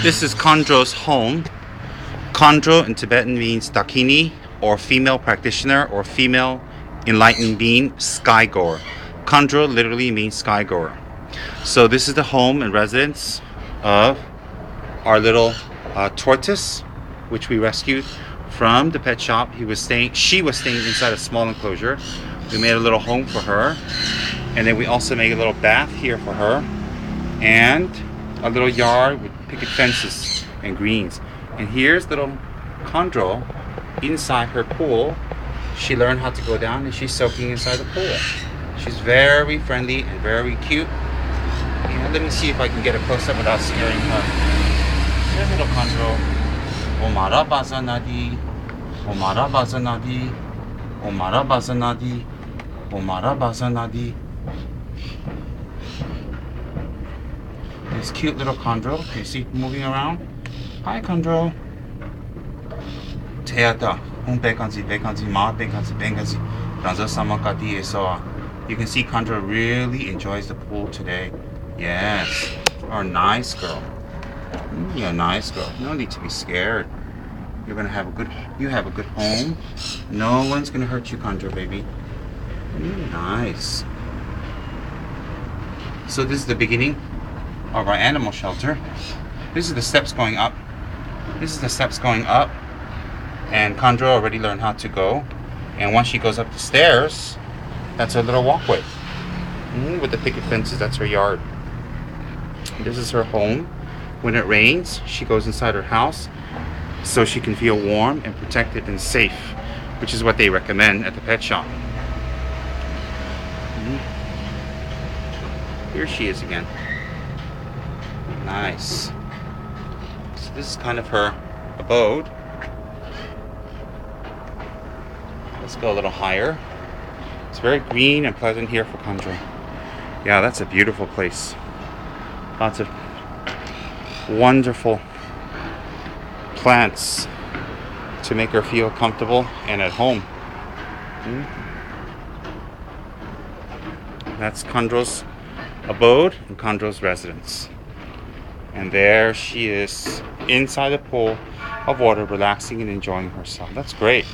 This is Kadro's home. Kadro in Tibetan means Dakini, or female practitioner, or female enlightened being, skygoer. Kadro literally means skygoer. So this is the home and residence of our little tortoise, which we rescued from the pet shop. She was staying inside a small enclosure. We made a little home for her, and then we also made a little bath here for her, and a little yard with picket fences and greens. And here's little Kadro inside her pool. She learned how to go down, and she's soaking inside the pool. She's very friendly and very cute. And let me see if I can get a close-up without scaring her. Here's little Kadro. Omara bazanadi, Omara bazanadi, Omara bazanadi, Omara bazanadi. This cute little Kadro. Can you see moving around? Hi, Kadro. Teata. You can see Kadro really enjoys the pool today. Yes. You're a nice girl. You're a nice girl. No need to be scared. You have a good home. No one's gonna hurt you, Kadro, baby. Nice. So this is the beginning of our animal shelter. This is the steps going up. And Kadro already learned how to go. And once she goes up the stairs, that's her little walkway. With the picket fences, that's her yard. This is her home. When it rains, she goes inside her house so she can feel warm and protected and safe, which is what they recommend at the pet shop. Here she is again. Nice. So this is kind of her abode. Let's go a little higher. It's very green and pleasant here for Kadro. Yeah, that's a beautiful place. Lots of wonderful plants to make her feel comfortable and at home. That's Kadro's abode and Kadro's residence. And there she is inside the pool of water, relaxing and enjoying herself. That's great.